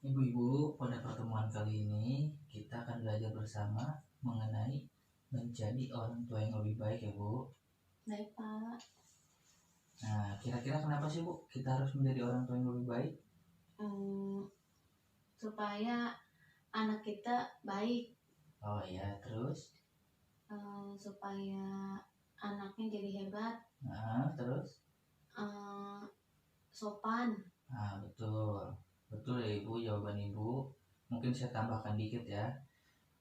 Ibu-ibu, pada pertemuan kali ini kita akan belajar bersama mengenai menjadi orang tua yang lebih baik ya Bu. Baik Pak. Nah, kira-kira kenapa sih Bu kita harus menjadi orang tua yang lebih baik? Supaya anak kita baik, Oh iya, terus? supaya anaknya jadi hebat, Nah, terus? sopan. Nah, betul. Betul ya Ibu, jawaban Ibu. Mungkin saya tambahkan dikit ya.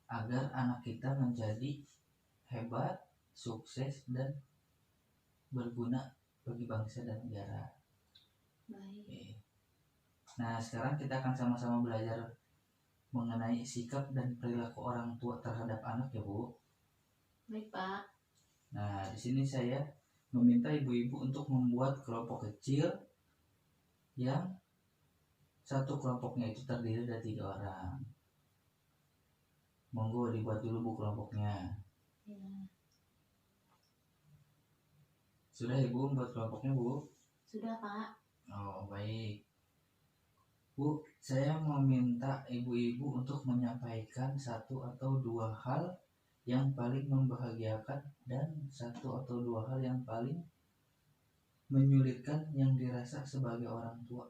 Agar anak kita menjadi hebat, sukses, dan berguna bagi bangsa dan negara. Baik. Oke. Nah, sekarang kita akan sama-sama belajar mengenai sikap dan perilaku orang tua terhadap anak ya Bu. Baik Pak. Nah, di sini saya meminta ibu-ibu untuk membuat kelompok kecil yang satu kelompoknya itu terdiri dari 3 orang. Monggo dibuat dulu Bu kelompoknya. Ya. Sudah Ibu membuat kelompoknya Bu? Sudah Pak. Oh, baik. Bu, saya meminta ibu-ibu untuk menyampaikan 1 atau 2 hal yang paling membahagiakan dan 1 atau 2 hal yang paling menyulitkan yang dirasa sebagai orang tua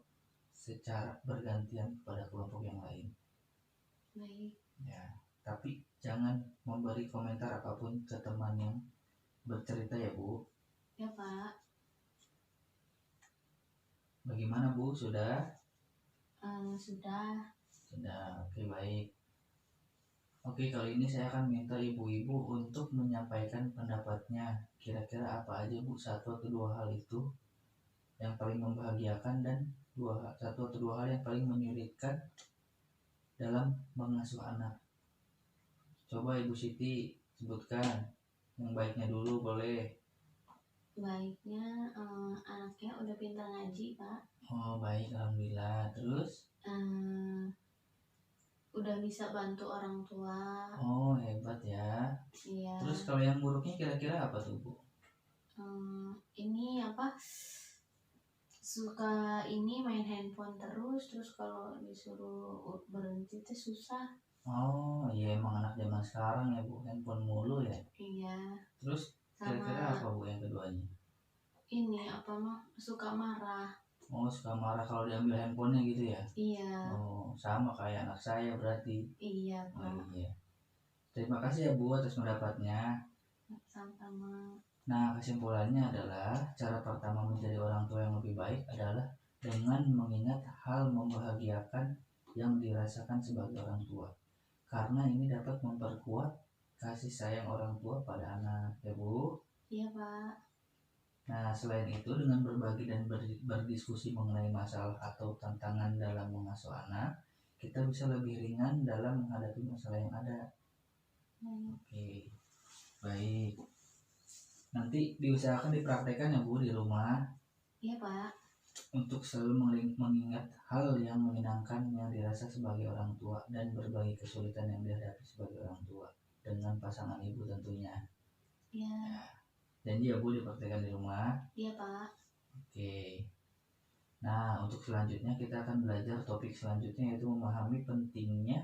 secara bergantian kepada kelompok yang lain. Baik. Ya, tapi jangan memberi komentar apapun ke teman yang bercerita ya Bu. Ya Pak. Bagaimana Bu, sudah? Sudah. Sudah, oke baik. Oke, kali ini saya akan minta ibu-ibu untuk menyampaikan pendapatnya. Kira-kira apa aja Bu 1 atau 2 hal itu yang paling membahagiakan dan 1 atau 2 hal yang paling menyulitkan dalam mengasuh anak. Coba Ibu Siti sebutkan. Yang baiknya dulu boleh. Baiknya anaknya udah pintar ngaji Pak. Oh baik, alhamdulillah. Terus? Udah bisa bantu orang tua. Oh hebat ya. Iya. Terus kalau yang buruknya kira-kira apa tuh Bu? Ini apa? Suka ini main handphone terus kalau disuruh berhenti itu susah. Oh iya, emang anak zaman sekarang ya Bu, handphone mulu ya. Iya. Terus kira-kira apa Bu yang keduanya? Ini apa mah suka marah. Oh suka marah kalau diambil handphonenya gitu ya? Iya. Oh sama kayak anak saya berarti. Iya Pak. Oh iya. Terima kasih ya Bu atas pendapatnya. Sama-sama. Nah kesimpulannya adalah cara pertama menjadi orang tua yang lebih baik adalah dengan mengingat hal membahagiakan yang dirasakan sebagai orang tua. Karena ini dapat memperkuat kasih sayang orang tua pada anak ya Bu. Iya Pak. Nah, selain itu dengan berbagi dan berdiskusi mengenai masalah atau tantangan dalam mengasuh anak, kita bisa lebih ringan dalam menghadapi masalah yang ada. Oke, baik. Nanti diusahakan dipraktekkan ya Bu di rumah. Iya Pak. Untuk selalu mengingat hal yang menyenangkan yang dirasa sebagai orang tua dan berbagi kesulitan yang dihadapi sebagai orang tua dengan pasangan ibu tentunya. Iya. Ya. Janji ya Bu dipraktekkan di rumah. Iya Pak. Oke. Nah, untuk selanjutnya kita akan belajar topik selanjutnya yaitu memahami pentingnya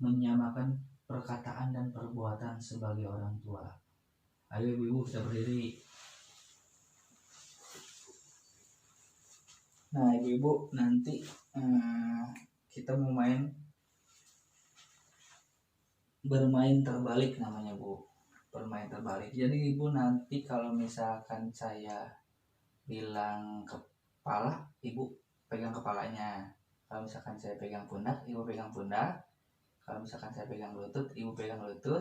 menyamakan perkataan dan perbuatan sebagai orang tua. Ayo ibu-ibu kita berdiri. Nah, ibu-ibu nanti kita mau bermain terbalik namanya Bu. Bermain terbalik. Jadi ibu nanti kalau misalkan saya bilang kepala, ibu pegang kepalanya. Kalau misalkan saya pegang pundak, ibu pegang pundak. Kalau misalkan saya pegang lutut, ibu pegang lutut.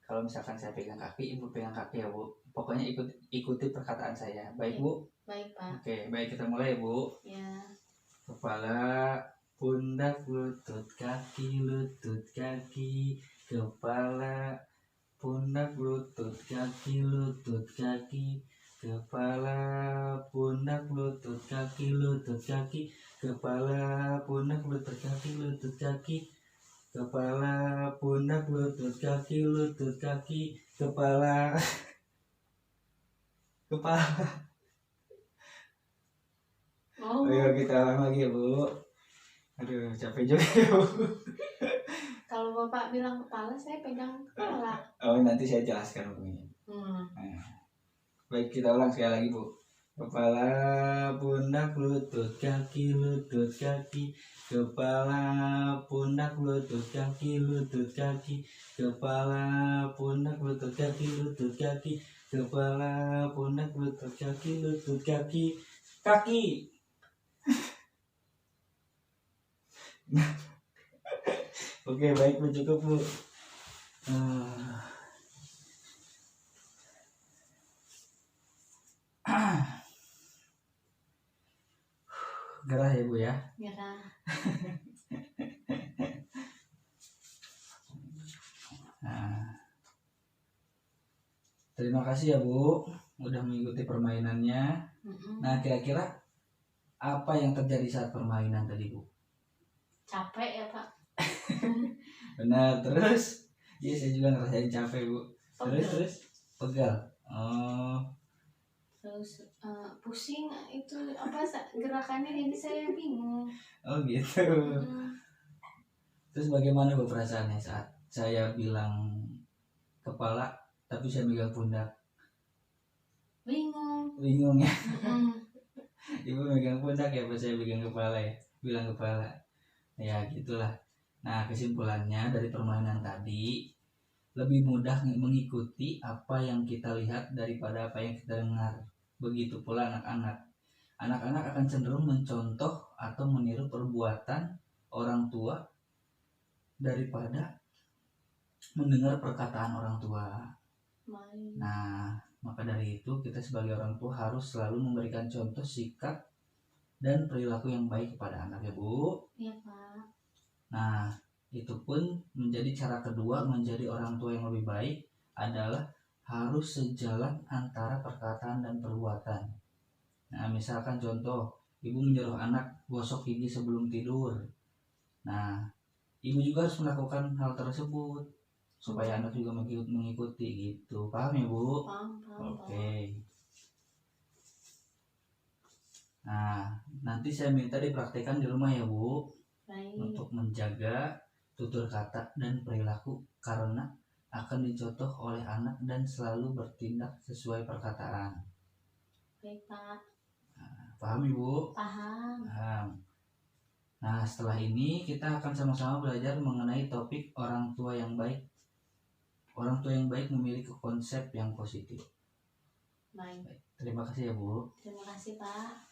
Kalau misalkan saya pegang kaki, ibu pegang kaki ya Bu. Pokoknya ikuti perkataan saya. Baik Bu? Baik Pak. Oke, baik kita mulai ya Bu. Ya. Kepala, pundak, lutut, kaki, kepala, pundak, lutut, kaki, kepala, pundak, lutut, kaki, kepala, pundak, lutut, kaki, kepala, pundak, lutut, kaki, kepala, kepala. Oh. Ayo kita ulang lagi Bu. Aduh, capek juga ya, Bu. Kalau Bapak bilang kepala, saya pegang kepala. Oh, nanti saya jelaskan hukumnya. Hmm. Nah, baik, kita ulang sekali lagi, Bu. Kepala, pundak, lutut, kaki, lutut, kaki. Kepala, pundak, lutut, kaki, lutut, kaki. Kepala, pundak, lutut, kaki, lutut, kaki. Kepala, pundak, lutut, kaki, lutut, kaki. Kaki. Oke, baik, Bu, cukup, Bu. Gerah ya, Bu ya. Gerah. Nah, terima kasih ya, Bu, udah mengikuti permainannya. Nah, kira-kira apa yang terjadi saat permainan tadi, Bu? Capek ya, Pak. Benar, terus? Iya, saya juga ngerasain capek, Bu. Pegel. Terus pegal. Oh, Terus pusing itu apa gerakannya, ini saya bingung. oh gitu. Terus bagaimana, Bu, perasaannya saat saya bilang kepala tapi saya megang pundak? Bingung ya. Ibu megang pundak ya, pas saya megang kepala ya, bilang kepala. Ya gitulah. Nah, kesimpulannya dari permainan tadi, lebih mudah mengikuti apa yang kita lihat daripada apa yang kita dengar. Begitu pula anak-anak. Anak-anak akan cenderung mencontoh atau meniru perbuatan orang tua daripada mendengar perkataan orang tua. Nah, maka dari itu kita sebagai orang tua harus selalu memberikan contoh sikap dan perilaku yang baik kepada anak, ya, Bu. Iya, Pak. Nah, itu pun menjadi cara kedua menjadi orang tua yang lebih baik adalah harus sejalan antara perkataan dan perbuatan. Nah, misalkan contoh, ibu menyuruh anak gosok gigi sebelum tidur. Nah, ibu juga harus melakukan hal tersebut supaya anak juga mengikuti gitu. Paham ya, Bu? Paham. Oke. Nah, nanti saya minta dipraktikkan di rumah ya, Bu. Baik. Untuk menjaga tutur kata dan perilaku karena akan dicontoh oleh anak dan selalu bertindak sesuai perkataan. Baik, Pak. Paham, Ibu? Paham. Nah, setelah ini kita akan sama-sama belajar mengenai topik orang tua yang baik. Orang tua yang baik memiliki konsep yang positif. Baik. Terima kasih ya, Bu. Terima kasih, Pak.